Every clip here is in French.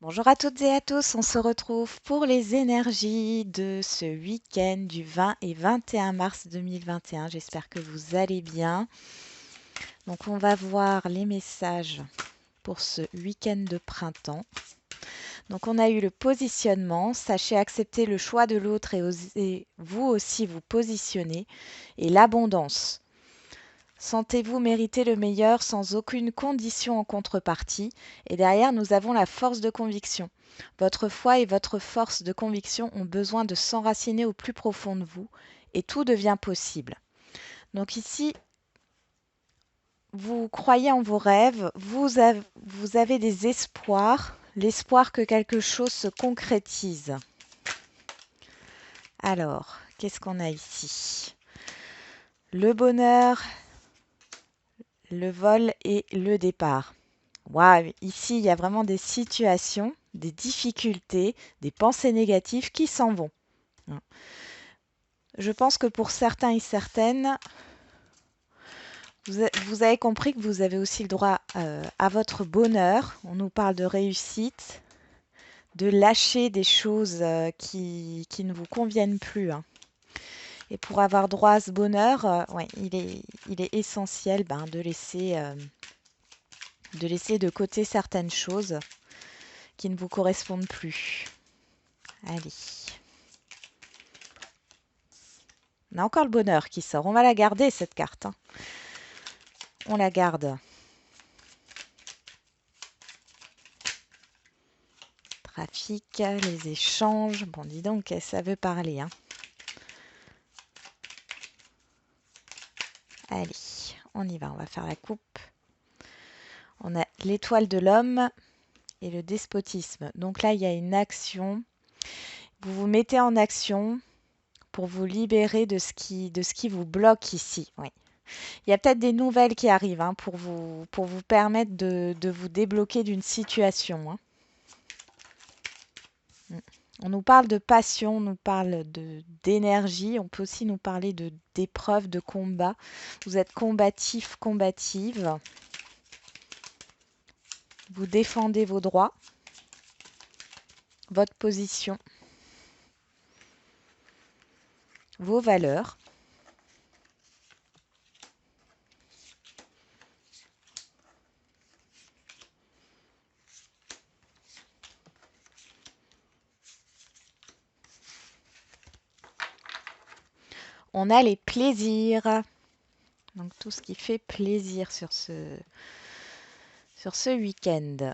Bonjour à toutes et à tous, on se retrouve pour les énergies de ce week-end du 20 et 21 mars 2021. J'espère que vous allez bien. Donc on va voir les messages pour ce week-end de printemps. Donc on a eu le positionnement, sachez accepter le choix de l'autre et osez vous aussi vous positionner, et l'abondance. Sentez-vous mériter le meilleur sans aucune condition en contrepartie. Et derrière, nous avons la force de conviction. Votre foi et votre force de conviction ont besoin de s'enraciner au plus profond de vous et tout devient possible. Donc ici, vous croyez en vos rêves, vous avez des espoirs, l'espoir que quelque chose se concrétise. Alors, qu'est-ce qu'on a ici? Le bonheur, le vol et le départ. Waouh, ici, il y a vraiment des situations, des difficultés, des pensées négatives qui s'en vont. Je pense que pour certains et certaines, vous avez compris que vous avez aussi le droit à votre bonheur. On nous parle de réussite, de lâcher des choses qui ne vous conviennent plus, hein. Et pour avoir droit à ce bonheur, ouais, il est essentiel de laisser de côté certaines choses qui ne vous correspondent plus. Allez. On a encore le bonheur qui sort. On va la garder, cette carte, hein. On la garde. Trafic, les échanges. Bon, dis donc, ça veut parler, hein. Allez, on y va. On va faire la coupe. On a l'étoile de l'homme et le despotisme. Donc là, il y a une action. Vous vous mettez en action pour vous libérer de ce qui vous bloque ici. Oui. Il y a peut-être des nouvelles qui arrivent, hein, pour vous permettre de vous débloquer d'une situation, hein. Mm. On nous parle de passion, on nous parle d'énergie, on peut aussi nous parler d'épreuves, de combat. Vous êtes combatif, combative, vous défendez vos droits, votre position, vos valeurs. On a les plaisirs, donc tout ce qui fait plaisir sur ce week-end.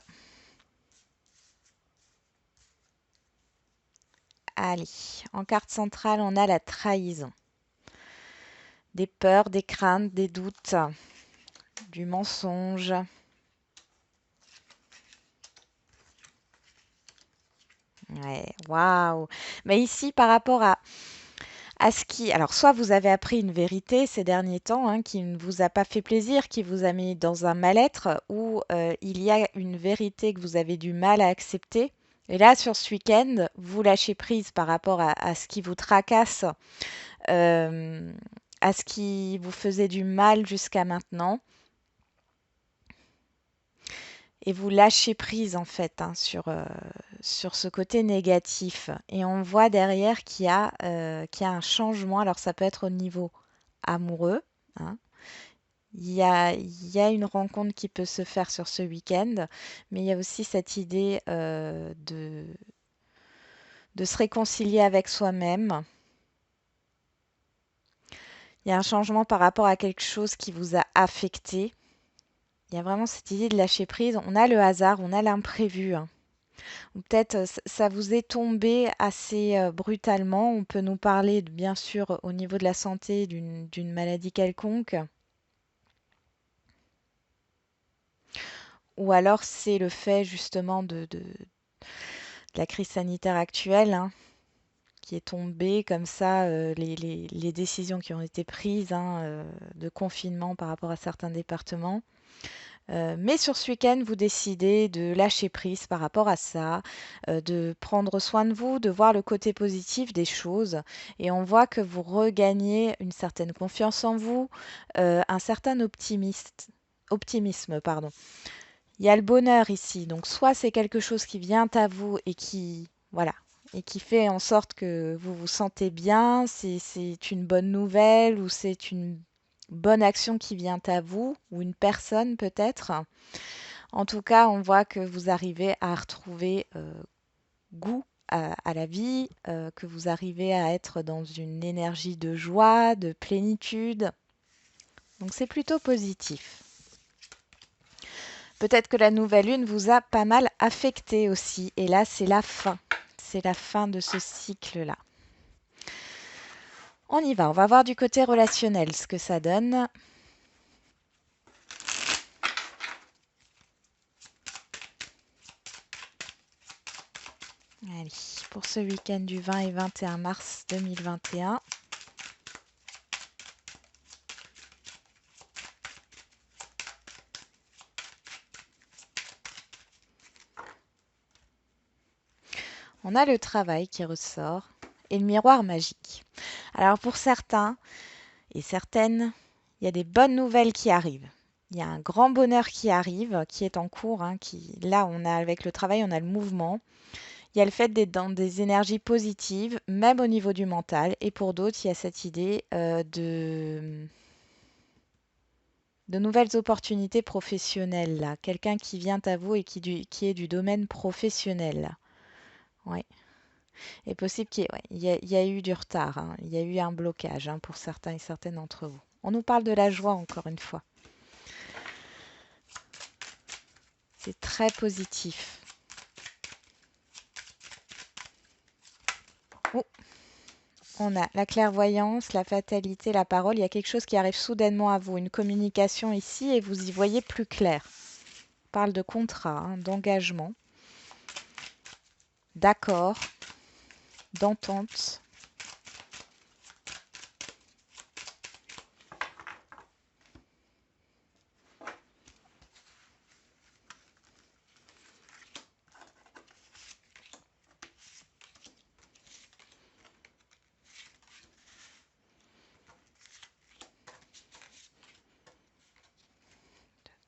Allez, en carte centrale, on a la trahison. Des peurs, des craintes, des doutes, du mensonge. Ouais, waouh! Mais ici, par rapport à ce qui... Alors, soit vous avez appris une vérité ces derniers temps, hein, qui ne vous a pas fait plaisir, qui vous a mis dans un mal-être, ou il y a une vérité que vous avez du mal à accepter. Et là, sur ce week-end, vous lâchez prise par rapport à ce qui vous tracasse, euh, à ce qui vous faisait du mal jusqu'à maintenant. Et vous lâchez prise en fait, hein, sur ce côté négatif. Et on voit derrière qu'il y a un changement. Alors ça peut être au niveau amoureux, hein. Il y a une rencontre qui peut se faire sur ce week-end, mais il y a aussi cette idée de se réconcilier avec soi-même. Il y a un changement par rapport à quelque chose qui vous a affecté. Il y a vraiment cette idée de lâcher prise. On a le hasard, on a l'imprévu, hein. Ou peut-être ça vous est tombé assez brutalement. On peut nous parler, bien sûr, au niveau de la santé, d'une maladie quelconque. Ou alors c'est le fait justement de la crise sanitaire actuelle, hein, qui est tombée comme ça, les décisions qui ont été prises, hein, de confinement par rapport à certains départements. Mais sur ce week-end, vous décidez de lâcher prise par rapport à ça, de prendre soin de vous, de voir le côté positif des choses. Et on voit que vous regagnez une certaine confiance en vous, un certain optimisme, pardon. Il y a le bonheur ici. Donc, soit c'est quelque chose qui vient à vous et qui, voilà, et qui fait en sorte que vous vous sentez bien, c'est une bonne nouvelle ou c'est une bonne action qui vient à vous ou une personne peut-être. En tout cas, on voit que vous arrivez à retrouver goût à la vie, que vous arrivez à être dans une énergie de joie, de plénitude. Donc c'est plutôt positif. Peut-être que la nouvelle lune vous a pas mal affecté aussi. Et là, c'est la fin. C'est la fin de ce cycle-là. On y va. On va voir du côté relationnel ce que ça donne. Allez, pour ce week-end du 20 et 21 mars 2021. On a le travail qui ressort et le miroir magique. Alors pour certains et certaines, il y a des bonnes nouvelles qui arrivent. Il y a un grand bonheur qui arrive, qui est en cours. Là, on a avec le travail, on a le mouvement. Il y a le fait d'être dans des énergies positives, même au niveau du mental. Et pour d'autres, il y a cette idée de nouvelles opportunités professionnelles. Là. Quelqu'un qui vient à vous et qui est du domaine professionnel. Oui. Il est possible qu'il y a eu du retard. Il y a eu un blocage pour certains et certaines d'entre vous. On nous parle de la joie encore une fois. C'est très positif. Oh, on a la clairvoyance, la fatalité, la parole. Il y a quelque chose qui arrive soudainement à vous, une communication ici et vous y voyez plus clair. On parle de contrat, d'engagement, d'accord, d'entente.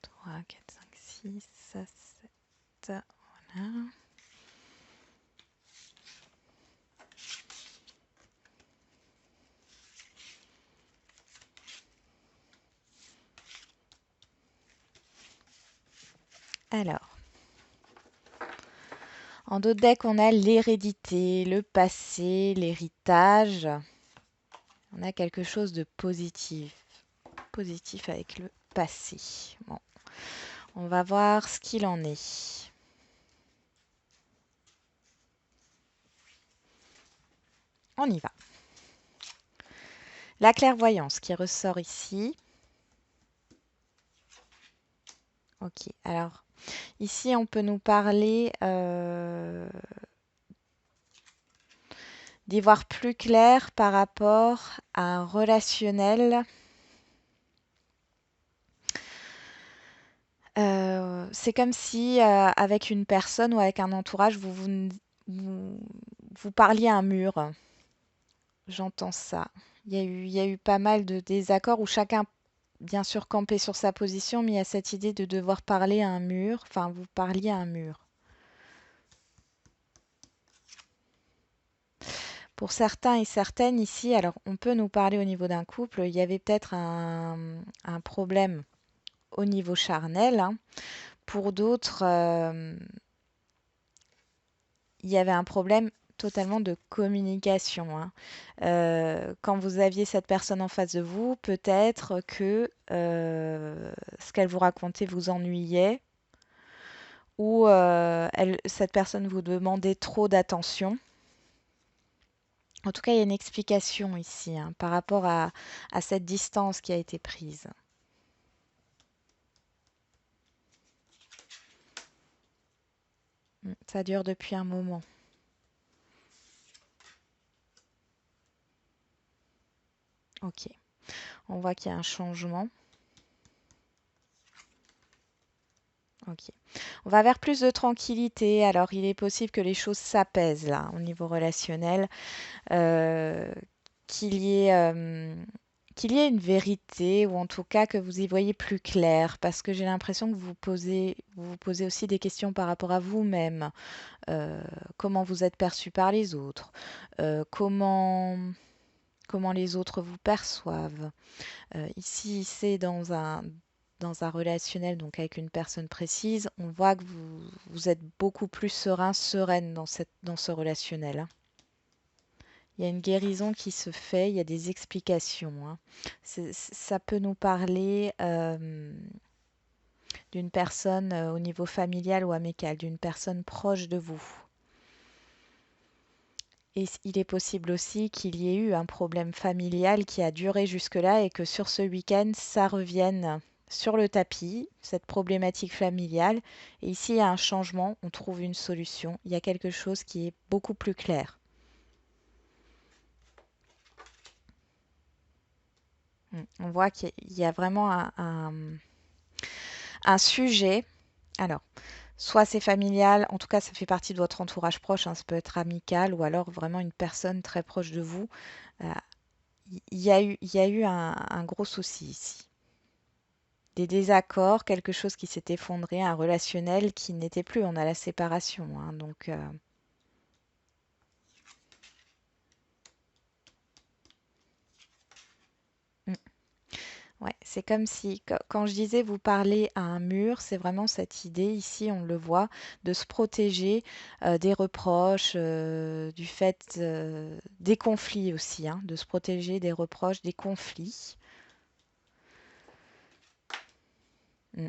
Trois, 4, 5, 6, 7, voilà. Alors, en d'autres decks, on a l'hérédité, le passé, l'héritage. On a quelque chose de positif. Positif avec le passé. Bon, on va voir ce qu'il en est. On y va. La clairvoyance qui ressort ici. Ok, alors ici on peut nous parler d'y voir plus clair par rapport à un relationnel. C'est comme si avec une personne ou avec un entourage, vous parliez à un mur. J'entends ça. Il y a eu pas mal de désaccords où chacun, bien sûr, campait sur sa position, mais il y a cette idée de devoir parler à un mur. Enfin, vous parliez à un mur. Pour certains et certaines ici, alors on peut nous parler au niveau d'un couple, il y avait peut-être un problème au niveau charnel. Pour d'autres, il y avait un problème totalement de communication. Quand vous aviez cette personne en face de vous, peut-être que ce qu'elle vous racontait vous ennuyait ou cette personne vous demandait trop d'attention. En tout cas, il y a une explication ici par rapport à cette distance qui a été prise. Ça dure depuis un moment. Ok. On voit qu'il y a un changement. Ok. On va vers plus de tranquillité. Alors, il est possible que les choses s'apaisent là, au niveau relationnel, euh, qu'il y ait, qu'il y ait une vérité ou en tout cas que vous y voyez plus clair parce que j'ai l'impression que vous vous posez aussi des questions par rapport à vous-même. Euh, comment vous êtes perçu par les autres? Comment les autres vous perçoivent? Ici, c'est dans un relationnel, donc avec une personne précise, on voit que vous êtes beaucoup plus serein, sereine dans ce relationnel, hein. Il y a une guérison qui se fait, il y a des explications, hein. Ça peut nous parler d'une personne au niveau familial ou amical, d'une personne proche de vous. Et il est possible aussi qu'il y ait eu un problème familial qui a duré jusque-là et que sur ce week-end, ça revienne sur le tapis, cette problématique familiale. Et ici, il y a un changement, on trouve une solution. Il y a quelque chose qui est beaucoup plus clair. On voit qu'il y a vraiment un sujet. Alors, soit c'est familial, en tout cas, ça fait partie de votre entourage proche, hein, ça peut être amical ou alors vraiment une personne très proche de vous. Euh, il y a eu un gros souci ici. Des désaccords, quelque chose qui s'est effondré, un relationnel qui n'était plus. On a la séparation, hein, donc mm, ouais, c'est comme si, quand je disais vous parlez à un mur, c'est vraiment cette idée, ici on le voit, de se protéger des reproches, du fait des conflits aussi, hein, de se protéger des reproches, des conflits. Mm.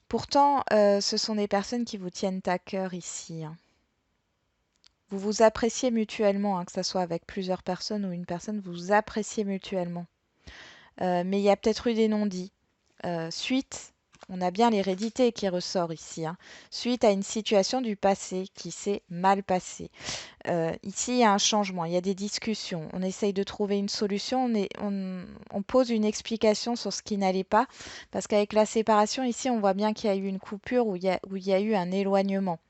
Pourtant, ce sont des personnes qui vous tiennent à cœur ici, hein. Vous vous appréciez mutuellement, hein, que ça soit avec plusieurs personnes ou une personne, vous vous appréciez mutuellement. Mais il y a peut-être eu des non-dits. Suite, on a bien l'hérédité qui ressort ici, hein, suite à une situation du passé qui s'est mal passée. Ici, il y a un changement, il y a des discussions. On essaye de trouver une solution, on pose une explication sur ce qui n'allait pas, parce qu'avec la séparation, ici, on voit bien qu'il y a eu une coupure où il y a eu un éloignement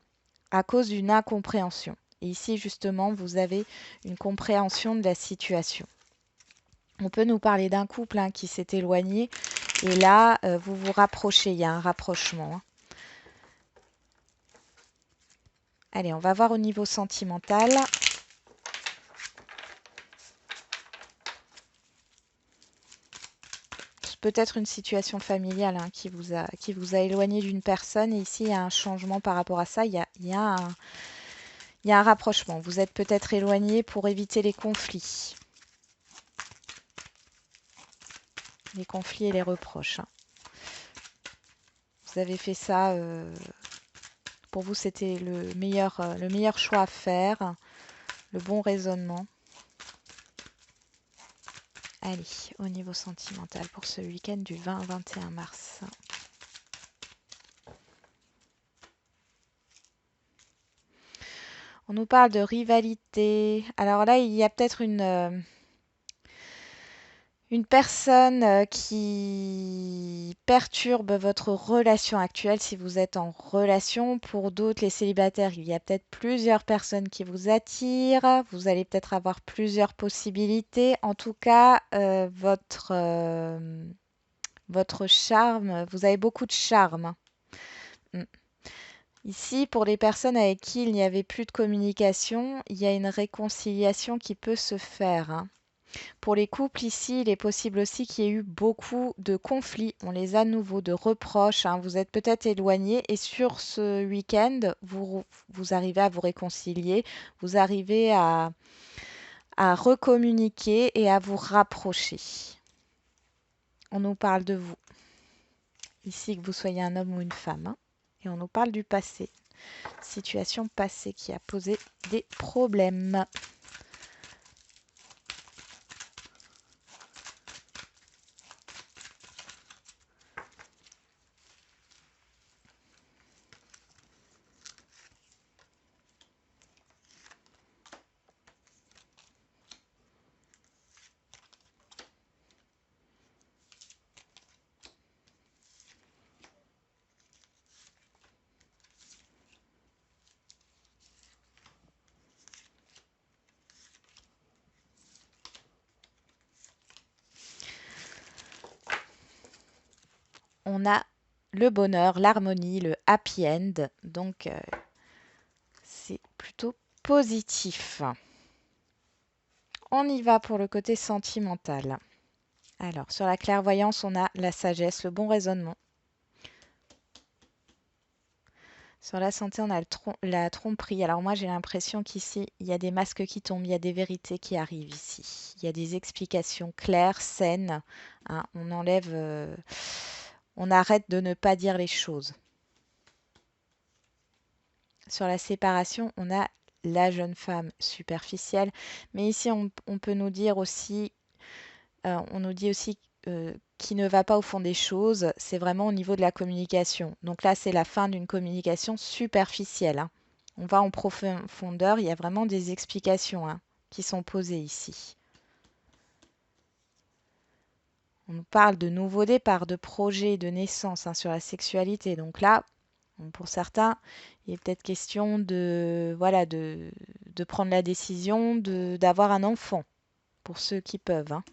à cause d'une incompréhension. Et ici, justement, vous avez une compréhension de la situation. On peut nous parler d'un couple, hein, qui s'est éloigné et là, vous vous rapprochez, il y a un rapprochement, hein. Allez, on va voir au niveau sentimental. C'est peut-être une situation familiale, hein, qui vous a éloigné d'une personne. Et ici, il y a un changement par rapport à ça. Il y a un rapprochement. Vous êtes peut-être éloigné pour éviter les conflits et les reproches, hein. Vous avez fait ça, pour vous, c'était le meilleur choix à faire, le bon raisonnement. Allez, au niveau sentimental pour ce week-end du 20 au 21 mars. On nous parle de rivalité. Alors là, il y a peut-être une personne qui perturbe votre relation actuelle si vous êtes en relation. Pour d'autres, les célibataires, il y a peut-être plusieurs personnes qui vous attirent. Vous allez peut-être avoir plusieurs possibilités. En tout cas, votre charme, vous avez beaucoup de charme. Mm. Ici, pour les personnes avec qui il n'y avait plus de communication, il y a une réconciliation qui peut se faire, hein. Pour les couples, ici, il est possible aussi qu'il y ait eu beaucoup de conflits. On les a à nouveau, de reproches, hein. Vous êtes peut-être éloignés et sur ce week-end, vous arrivez à vous réconcilier, vous arrivez à recommuniquer et à vous rapprocher. On nous parle de vous, ici, que vous soyez un homme ou une femme, hein. Et on nous parle du passé. Situation passée qui a posé des problèmes. on a le bonheur, l'harmonie, le happy end. Donc, c'est plutôt positif. On y va pour le côté sentimental. Alors, sur la clairvoyance, on a la sagesse, le bon raisonnement. Sur la santé, on a la tromperie. Alors moi, j'ai l'impression qu'ici, il y a des masques qui tombent, il y a des vérités qui arrivent ici. Il y a des explications claires, saines, hein. On enlève, on arrête de ne pas dire les choses. Sur la séparation, on a la jeune femme superficielle. Mais ici, on peut nous dire aussi, on nous dit aussi qui ne va pas au fond des choses, c'est vraiment au niveau de la communication. Donc là, c'est la fin d'une communication superficielle, hein. On va en profondeur, il y a vraiment des explications, hein, qui sont posées ici. On nous parle de nouveaux départs, de projets, de naissance, hein, sur la sexualité. Donc là, pour certains, il est peut-être question de, voilà, de prendre la décision d'avoir un enfant, pour ceux qui peuvent, hein.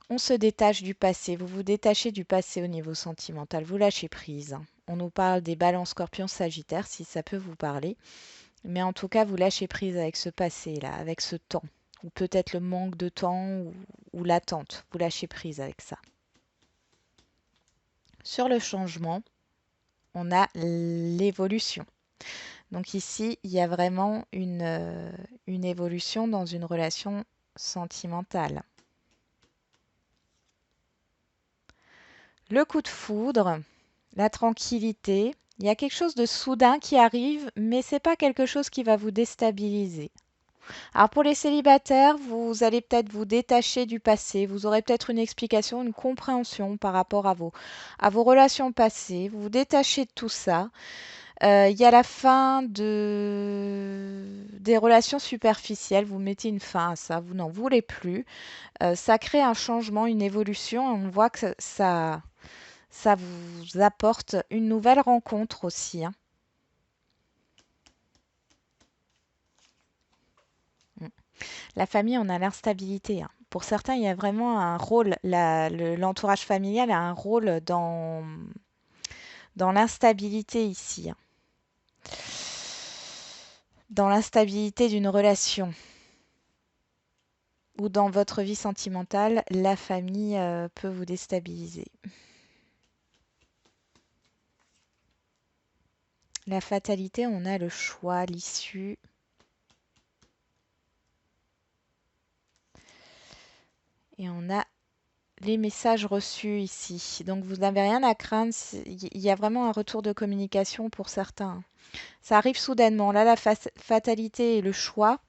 On se détache du passé. Vous vous détachez du passé au niveau sentimental. Vous lâchez prise. On nous parle des balances scorpions sagittaires, si ça peut vous parler. Mais en tout cas, vous lâchez prise avec ce passé-là, avec ce temps. Ou peut-être le manque de temps ou l'attente. Vous lâchez prise avec ça. Sur le changement, on a l'évolution. Donc ici, il y a vraiment une évolution dans une relation sentimentale. Le coup de foudre, la tranquillité, il y a quelque chose de soudain qui arrive, mais c'est pas quelque chose qui va vous déstabiliser. Alors pour les célibataires, vous allez peut-être vous détacher du passé, vous aurez peut-être une explication, une compréhension par rapport à vos relations passées, vous vous détachez de tout ça. Il y a la fin des relations superficielles, vous mettez une fin à ça, vous n'en voulez plus. Ça crée un changement, une évolution, et on voit que ça vous apporte une nouvelle rencontre aussi, hein. Mm. La famille, on a l'instabilité, hein. Pour certains, il y a vraiment un rôle, l'entourage familial a un rôle dans l'instabilité ici, hein. Dans l'instabilité d'une relation ou dans votre vie sentimentale, la famille peut vous déstabiliser. La fatalité, on a le choix, l'issue. Et on a les messages reçus ici. Donc vous n'avez rien à craindre. Il y a vraiment un retour de communication pour certains. Ça arrive soudainement. Là, la fatalité et le choix,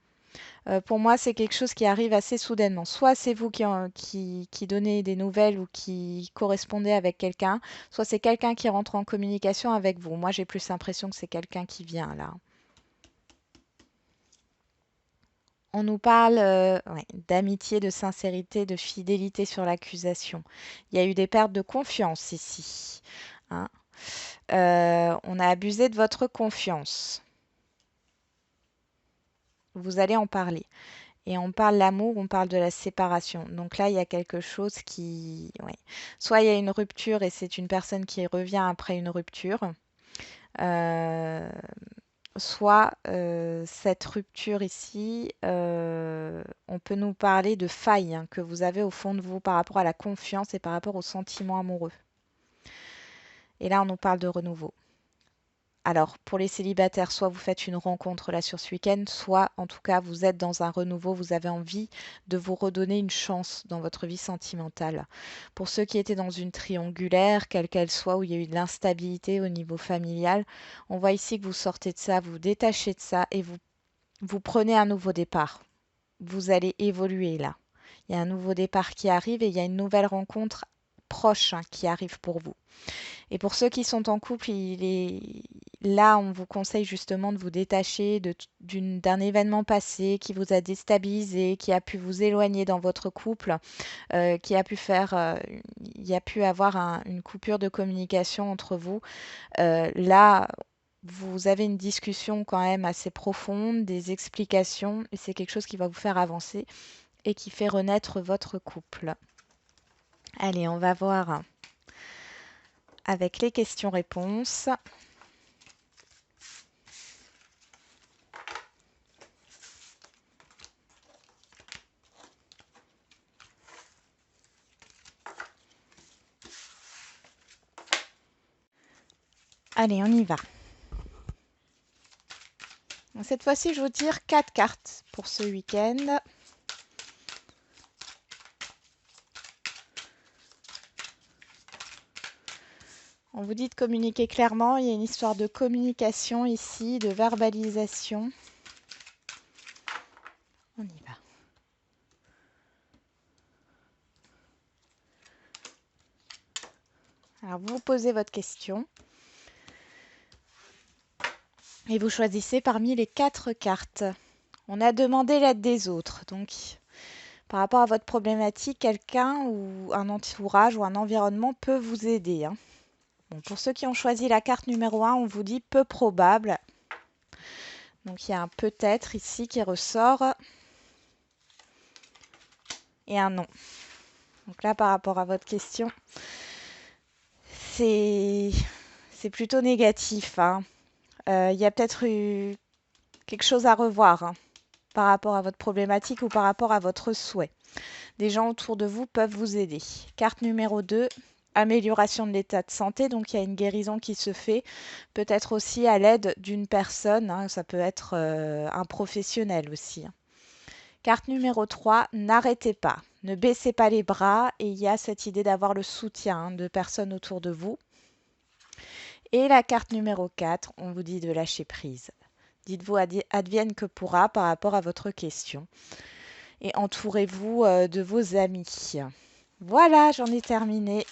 pour moi, c'est quelque chose qui arrive assez soudainement. Soit c'est vous qui donnez des nouvelles ou qui correspondez avec quelqu'un, soit c'est quelqu'un qui rentre en communication avec vous. Moi, j'ai plus l'impression que c'est quelqu'un qui vient là. On nous parle ouais, d'amitié, de sincérité, de fidélité sur l'accusation. Il y a eu des pertes de confiance ici, hein. On a abusé de votre confiance. Vous allez en parler. Et on parle l'amour, on parle de la séparation. Donc là, il y a quelque chose qui... ouais. Soit il y a une rupture et c'est une personne qui revient après une rupture. Euh, Soit cette rupture ici, on peut nous parler de failles, hein, que vous avez au fond de vous par rapport à la confiance et par rapport aux sentiments amoureux. Et là, on nous parle de renouveau. Alors, pour les célibataires, soit vous faites une rencontre là sur ce week-end, soit en tout cas vous êtes dans un renouveau, vous avez envie de vous redonner une chance dans votre vie sentimentale. Pour ceux qui étaient dans une triangulaire, quelle qu'elle soit, où il y a eu de l'instabilité au niveau familial, on voit ici que vous sortez de ça, vous vous détachez de ça et vous prenez un nouveau départ. Vous allez évoluer là. Il y a un nouveau départ qui arrive et il y a une nouvelle rencontre proche, hein, qui arrive pour vous. Et pour ceux qui sont en couple, là, on vous conseille justement de vous détacher d'un événement passé qui vous a déstabilisé, qui a pu vous éloigner dans votre couple, qui a pu faire, il y a pu avoir une coupure de communication entre vous. Là, vous avez une discussion quand même assez profonde, des explications, et c'est quelque chose qui va vous faire avancer et qui fait renaître votre couple. Allez, on va voir avec les questions-réponses. Allez, on y va. Cette fois-ci, je vous tire 4 cartes pour ce week-end. On vous dit de communiquer clairement. Il y a une histoire de communication ici, de verbalisation. On y va. Alors, vous posez votre question. Et vous choisissez parmi les 4 cartes. On a demandé l'aide des autres. Donc, par rapport à votre problématique, quelqu'un ou un entourage ou un environnement peut vous aider. Bon, pour ceux qui ont choisi la carte numéro 1, on vous dit peu probable. Donc, il y a un peut-être ici qui ressort. Et un non. Donc là, par rapport à votre question, c'est plutôt négatif. Il y a peut-être eu quelque chose à revoir par rapport à votre problématique ou par rapport à votre souhait. Des gens autour de vous peuvent vous aider. Carte numéro 2, amélioration de l'état de santé. Donc, il y a une guérison qui se fait, peut-être aussi à l'aide d'une personne. Ça peut être un professionnel aussi. Carte numéro 3, n'arrêtez pas. Ne baissez pas les bras. Et il y a cette idée d'avoir le soutien de personnes autour de vous. Et la carte numéro 4, on vous dit de lâcher prise. Dites-vous advienne que pourra par rapport à votre question. Et entourez-vous de vos amis. Voilà, j'en ai terminé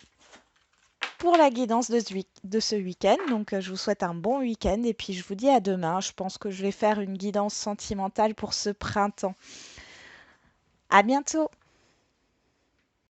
pour la guidance de ce week-end. Donc, je vous souhaite un bon week-end et puis je vous dis à demain. Je pense que je vais faire une guidance sentimentale pour ce printemps. À bientôt!